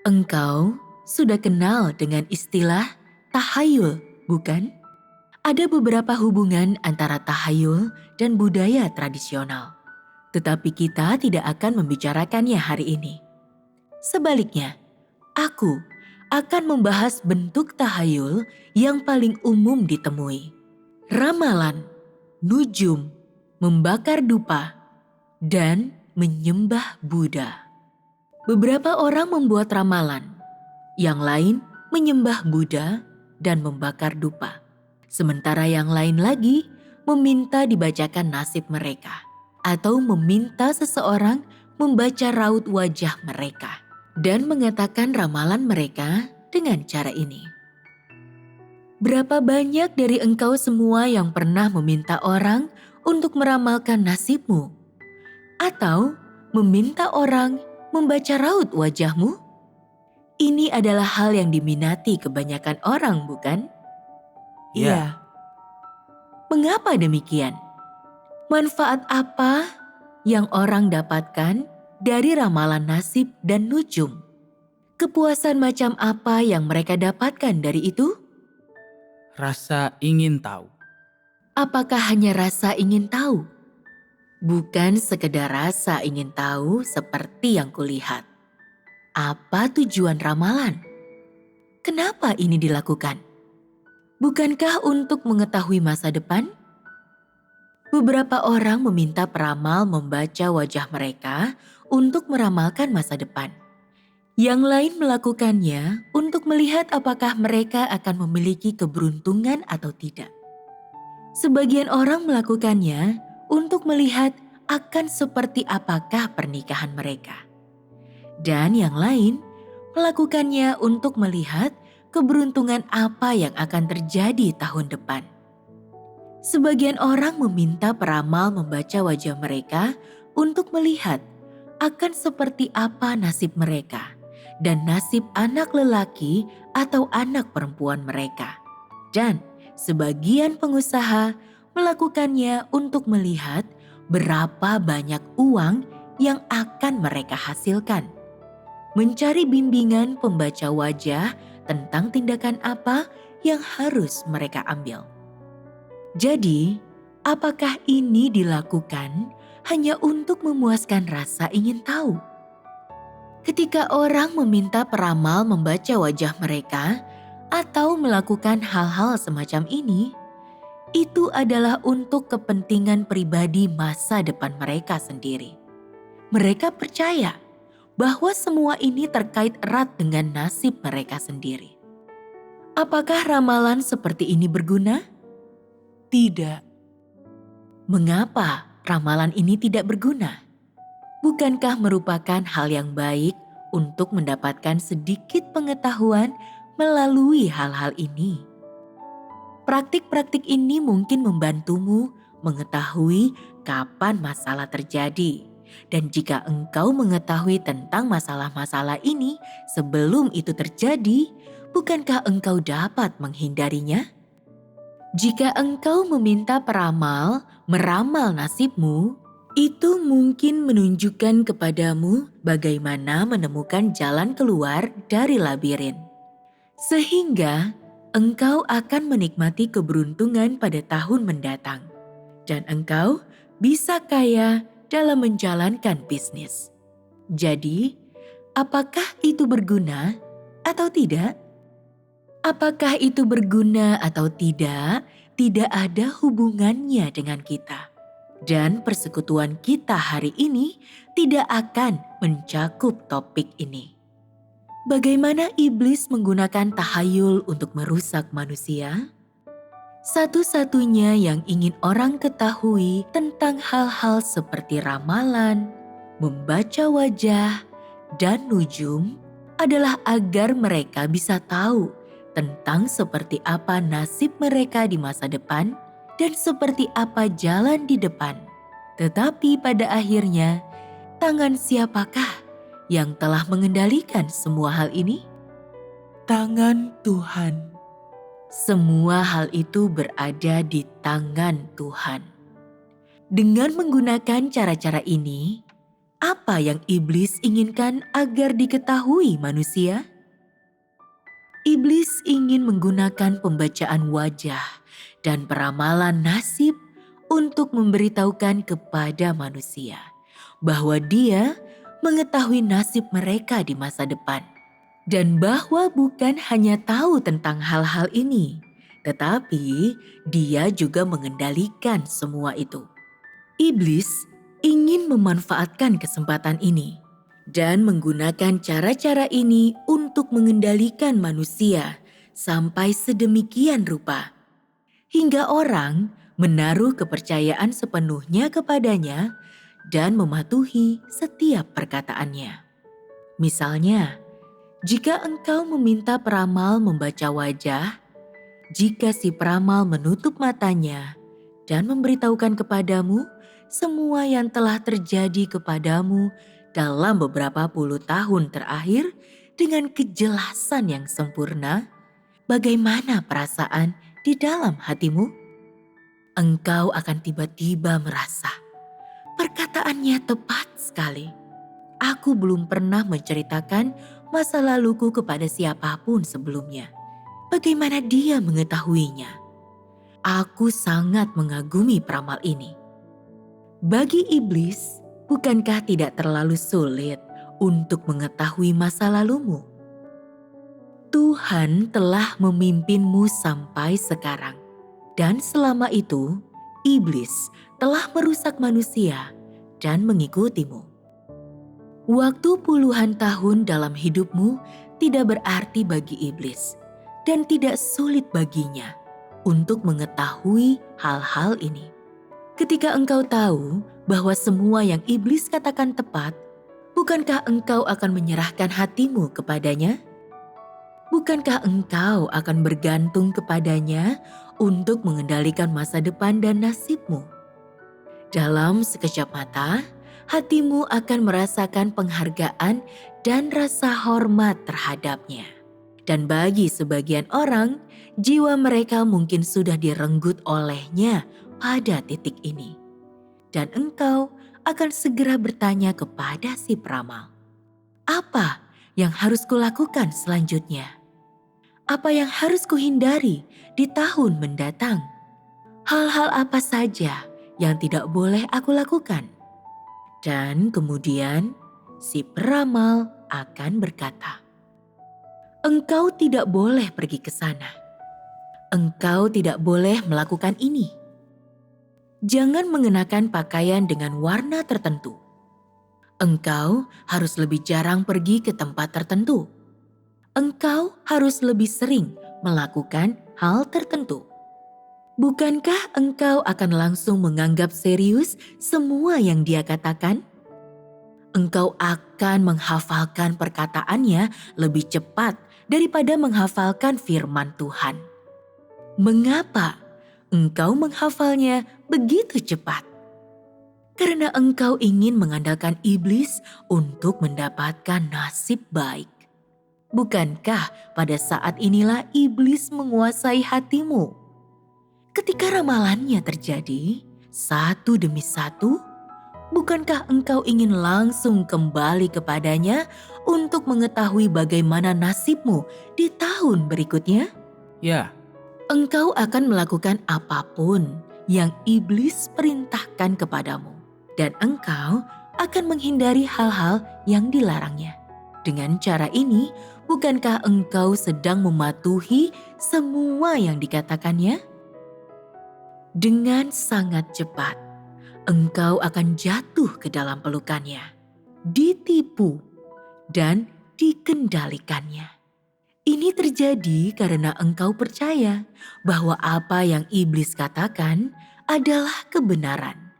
Engkau sudah kenal dengan istilah tahayul, bukan? Ada beberapa hubungan antara tahayul dan budaya tradisional. Tetapi kita tidak akan membicarakannya hari ini. Sebaliknya, aku akan membahas bentuk tahayul yang paling umum ditemui. Ramalan, nujum, membakar dupa, dan menyembah Buddha. Beberapa orang membuat ramalan, yang lain menyembah Buddha dan membakar dupa. Sementara yang lain lagi meminta dibacakan nasib mereka atau meminta seseorang membaca raut wajah mereka dan mengatakan ramalan mereka dengan cara ini. Berapa banyak dari engkau semua yang pernah meminta orang untuk meramalkan nasibmu? Atau meminta orang membaca raut wajahmu? Ini adalah hal yang diminati kebanyakan orang, bukan? Ya. Mengapa demikian? Manfaat apa yang orang dapatkan dari ramalan nasib dan nujum? Kepuasan macam apa yang mereka dapatkan dari itu? Rasa ingin tahu. Apakah hanya rasa ingin tahu? Bukan sekedar rasa ingin tahu seperti yang kulihat. Apa tujuan ramalan? Kenapa ini dilakukan? Bukankah untuk mengetahui masa depan? Beberapa orang meminta peramal membaca wajah mereka untuk meramalkan masa depan. Yang lain melakukannya untuk melihat apakah mereka akan memiliki keberuntungan atau tidak. Sebagian orang melakukannya untuk melihat akan seperti apakah pernikahan mereka. Dan yang lain melakukannya untuk melihat keberuntungan apa yang akan terjadi tahun depan. Sebagian orang meminta peramal membaca wajah mereka untuk melihat akan seperti apa nasib mereka dan nasib anak lelaki atau anak perempuan mereka. Dan sebagian pengusaha melakukannya untuk melihat berapa banyak uang yang akan mereka hasilkan. Mencari bimbingan pembaca wajah tentang tindakan apa yang harus mereka ambil. Jadi, apakah ini dilakukan hanya untuk memuaskan rasa ingin tahu? Ketika orang meminta peramal membaca wajah mereka atau melakukan hal-hal semacam ini, itu adalah untuk kepentingan pribadi masa depan mereka sendiri. Mereka percaya bahwa semua ini terkait erat dengan nasib mereka sendiri. Apakah ramalan seperti ini berguna? Tidak. Mengapa ramalan ini tidak berguna? Bukankah merupakan hal yang baik untuk mendapatkan sedikit pengetahuan melalui hal-hal ini? Praktik-praktik ini mungkin membantumu mengetahui kapan masalah terjadi. Dan jika engkau mengetahui tentang masalah-masalah ini sebelum itu terjadi, bukankah engkau dapat menghindarinya? Jika engkau meminta peramal meramal nasibmu, itu mungkin menunjukkan kepadamu bagaimana menemukan jalan keluar dari labirin. Sehingga engkau akan menikmati keberuntungan pada tahun mendatang. Dan engkau bisa kaya dalam menjalankan bisnis. Jadi, apakah itu berguna atau tidak? Apakah itu berguna atau tidak ada hubungannya dengan kita. Dan persekutuan kita hari ini tidak akan mencakup topik ini. Bagaimana iblis menggunakan tahayul untuk merusak manusia? Satu-satunya yang ingin orang ketahui tentang hal-hal seperti ramalan, membaca wajah, dan nujum adalah agar mereka bisa tahu tentang seperti apa nasib mereka di masa depan dan seperti apa jalan di depan. Tetapi pada akhirnya, tangan siapakah yang telah mengendalikan semua hal ini? Tangan Tuhan. Semua hal itu berada di tangan Tuhan. Dengan menggunakan cara-cara ini, apa yang iblis inginkan agar diketahui manusia? Iblis ingin menggunakan pembacaan wajah dan peramalan nasib untuk memberitahukan kepada manusia bahwa dia mengetahui nasib mereka di masa depan. Dan bahwa bukan hanya tahu tentang hal-hal ini, tetapi dia juga mengendalikan semua itu. Iblis ingin memanfaatkan kesempatan ini dan menggunakan cara-cara ini untuk mengendalikan manusia sampai sedemikian rupa. Hingga orang menaruh kepercayaan sepenuhnya kepadanya dan mematuhi setiap perkataannya. Misalnya, jika engkau meminta peramal membaca wajah, jika si peramal menutup matanya dan memberitahukan kepadamu semua yang telah terjadi kepadamu dalam beberapa puluh tahun terakhir dengan kejelasan yang sempurna, bagaimana perasaan di dalam hatimu? Engkau akan tiba-tiba merasa, perkataannya tepat sekali. Aku belum pernah menceritakan masa laluku kepada siapapun sebelumnya. Bagaimana dia mengetahuinya? Aku sangat mengagumi peramal ini. Bagi iblis, bukankah tidak terlalu sulit untuk mengetahui masa lalumu? Tuhan telah memimpinmu sampai sekarang. Dan selama itu, iblis telah merusak manusia dan mengikutimu. Waktu puluhan tahun dalam hidupmu tidak berarti bagi iblis dan tidak sulit baginya untuk mengetahui hal-hal ini. Ketika engkau tahu bahwa semua yang iblis katakan tepat, bukankah engkau akan menyerahkan hatimu kepadanya? Bukankah engkau akan bergantung kepadanya untuk mengendalikan masa depan dan nasibmu? Dalam sekejap mata, hatimu akan merasakan penghargaan dan rasa hormat terhadapnya. Dan bagi sebagian orang, jiwa mereka mungkin sudah direnggut olehnya pada titik ini. Dan engkau akan segera bertanya kepada si peramal, apa yang harus kulakukan selanjutnya? Apa yang harus kuhindari di tahun mendatang? Hal-hal apa saja yang tidak boleh aku lakukan? Dan kemudian si peramal akan berkata, engkau tidak boleh pergi ke sana. Engkau tidak boleh melakukan ini. Jangan mengenakan pakaian dengan warna tertentu. Engkau harus lebih jarang pergi ke tempat tertentu. Engkau harus lebih sering melakukan hal tertentu. Bukankah engkau akan langsung menganggap serius semua yang dia katakan? Engkau akan menghafalkan perkataannya lebih cepat daripada menghafalkan firman Tuhan. Mengapa engkau menghafalnya begitu cepat? Karena engkau ingin mengandalkan iblis untuk mendapatkan nasib baik. Bukankah pada saat inilah iblis menguasai hatimu? Ketika ramalannya terjadi, satu demi satu, bukankah engkau ingin langsung kembali kepadanya untuk mengetahui bagaimana nasibmu di tahun berikutnya? Ya, Engkau akan melakukan apapun yang iblis perintahkan kepadamu, dan engkau akan menghindari hal-hal yang dilarangnya. Dengan cara ini, bukankah engkau sedang mematuhi semua yang dikatakannya? Dengan sangat cepat, engkau akan jatuh ke dalam pelukannya, ditipu, dan dikendalikannya. Ini terjadi karena engkau percaya bahwa apa yang iblis katakan adalah kebenaran.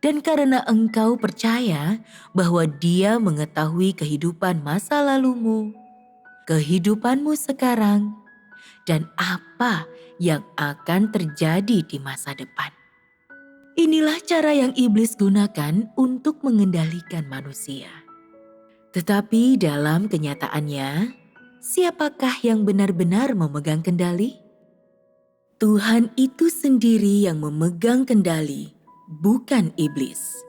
Dan karena engkau percaya bahwa dia mengetahui kehidupan masa lalumu, kehidupanmu sekarang, dan apa yang akan terjadi di masa depan. Inilah cara yang iblis gunakan untuk mengendalikan manusia. Tetapi dalam kenyataannya, siapakah yang benar-benar memegang kendali? Tuhan itu sendiri yang memegang kendali, bukan iblis.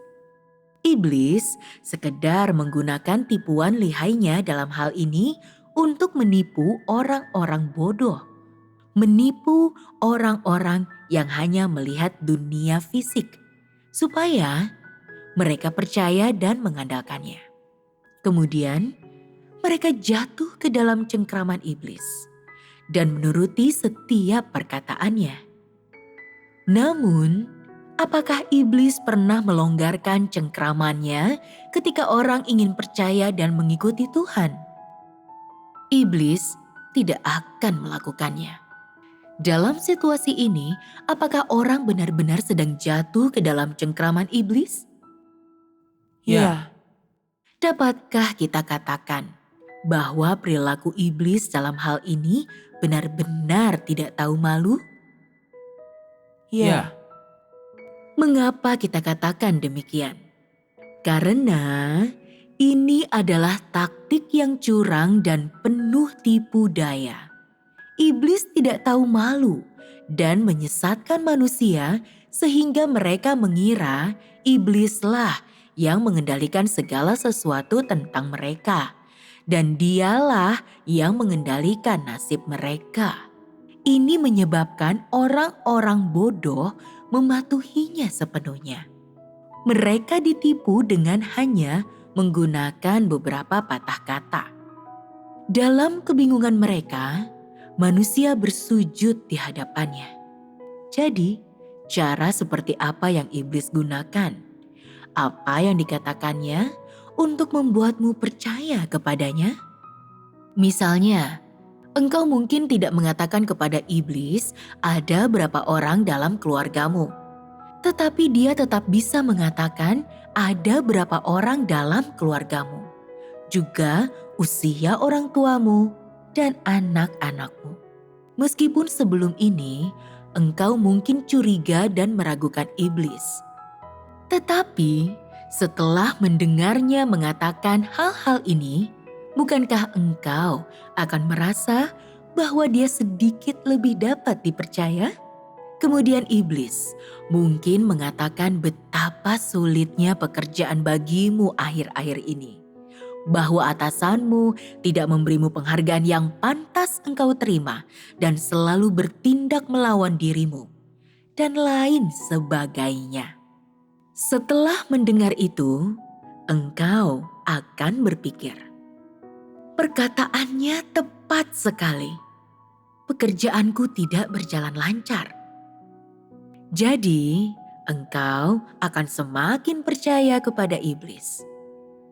Iblis sekedar menggunakan tipuan lihainya dalam hal ini untuk menipu orang-orang bodoh. Menipu orang-orang yang hanya melihat dunia fisik, supaya mereka percaya dan mengandalkannya. Kemudian, mereka jatuh ke dalam cengkraman iblis dan menuruti setiap perkataannya. Namun, apakah iblis pernah melonggarkan cengkramannya ketika orang ingin percaya dan mengikuti Tuhan? Iblis tidak akan melakukannya. Dalam situasi ini, apakah orang benar-benar sedang jatuh ke dalam cengkraman iblis? Ya, Dapatkah kita katakan bahwa perilaku iblis dalam hal ini benar-benar tidak tahu malu? ya, Mengapa kita katakan demikian? Karena ini adalah taktik yang curang dan penuh tipu daya. Iblis tidak tahu malu dan menyesatkan manusia sehingga mereka mengira iblislah yang mengendalikan segala sesuatu tentang mereka. Dan dialah yang mengendalikan nasib mereka. Ini menyebabkan orang-orang bodoh mematuhinya sepenuhnya. Mereka ditipu dengan hanya menggunakan beberapa patah kata. Dalam kebingungan mereka, manusia bersujud di hadapannya. Jadi, cara seperti apa yang iblis gunakan? Apa yang dikatakannya untuk membuatmu percaya kepadanya? Misalnya, engkau mungkin tidak mengatakan kepada iblis ada berapa orang dalam keluargamu. Tetapi dia tetap bisa mengatakan ada berapa orang dalam keluargamu. Juga usia orang tuamu dan anak-anakmu. Meskipun sebelum ini engkau mungkin curiga dan meragukan iblis. Tetapi setelah mendengarnya mengatakan hal-hal ini, bukankah engkau akan merasa bahwa dia sedikit lebih dapat dipercaya? Kemudian iblis mungkin mengatakan betapa sulitnya pekerjaan bagimu akhir-akhir ini. Bahwa atasanmu tidak memberimu penghargaan yang pantas engkau terima dan selalu bertindak melawan dirimu, dan lain sebagainya. Setelah mendengar itu, engkau akan berpikir, perkataannya tepat sekali. Pekerjaanku tidak berjalan lancar. Jadi, engkau akan semakin percaya kepada iblis.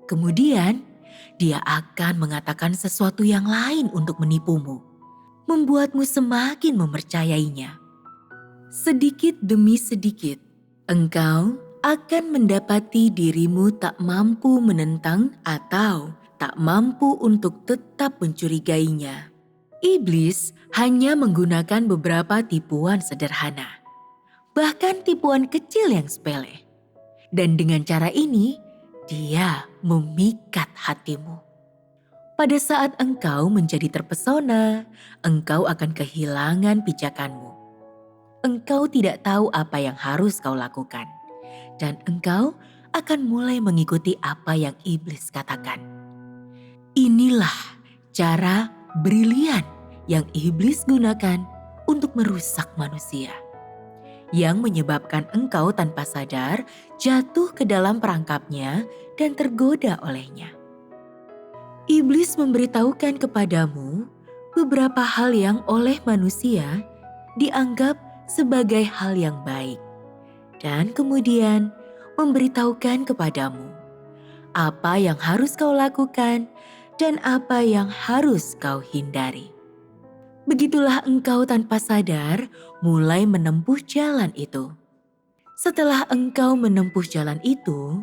Kemudian, dia akan mengatakan sesuatu yang lain untuk menipumu, membuatmu semakin mempercayainya. Sedikit demi sedikit, engkau akan mendapati dirimu tak mampu menentang atau tak mampu untuk tetap mencurigainya. Iblis hanya menggunakan beberapa tipuan sederhana, bahkan tipuan kecil yang sepele. Dan dengan cara ini, dia memikat hatimu. Pada saat engkau menjadi terpesona, engkau akan kehilangan pijakanmu. Engkau tidak tahu apa yang harus kau lakukan. Dan engkau akan mulai mengikuti apa yang iblis katakan. Inilah cara brilian yang iblis gunakan untuk merusak manusia, yang menyebabkan engkau tanpa sadar jatuh ke dalam perangkapnya dan tergoda olehnya. Iblis memberitahukan kepadamu beberapa hal yang oleh manusia dianggap sebagai hal yang baik, dan kemudian memberitahukan kepadamu apa yang harus kau lakukan dan apa yang harus kau hindari. Begitulah engkau tanpa sadar mulai menempuh jalan itu. Setelah engkau menempuh jalan itu,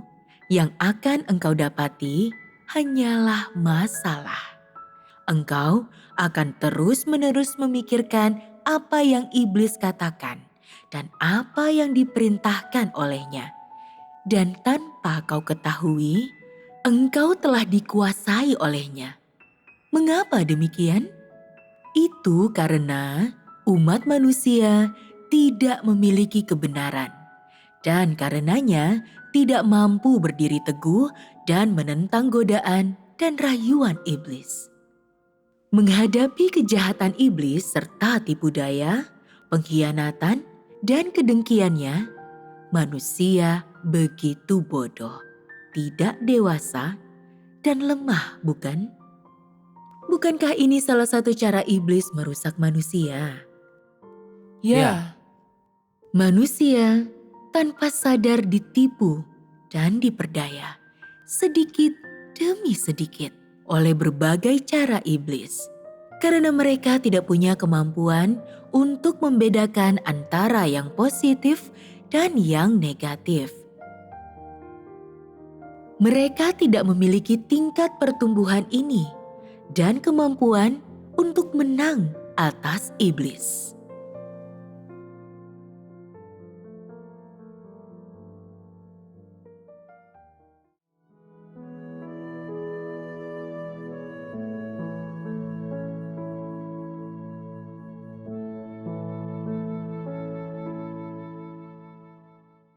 yang akan engkau dapati hanyalah masalah. Engkau akan terus-menerus memikirkan apa yang iblis katakan dan apa yang diperintahkan olehnya. Dan tanpa kau ketahui, engkau telah dikuasai olehnya. Mengapa demikian? Itu karena umat manusia tidak memiliki kebenaran, dan karenanya tidak mampu berdiri teguh dan menentang godaan dan rayuan iblis. Menghadapi kejahatan iblis serta tipu daya, pengkhianatan, dan kedengkiannya, manusia begitu bodoh, tidak dewasa, dan lemah, bukan? Bukankah ini salah satu cara iblis merusak manusia? Ya. Manusia tanpa sadar ditipu dan diperdaya sedikit demi sedikit oleh berbagai cara iblis. Karena mereka tidak punya kemampuan untuk membedakan antara yang positif dan yang negatif. Mereka tidak memiliki tingkat pertumbuhan ini dan kemampuan untuk menang atas iblis.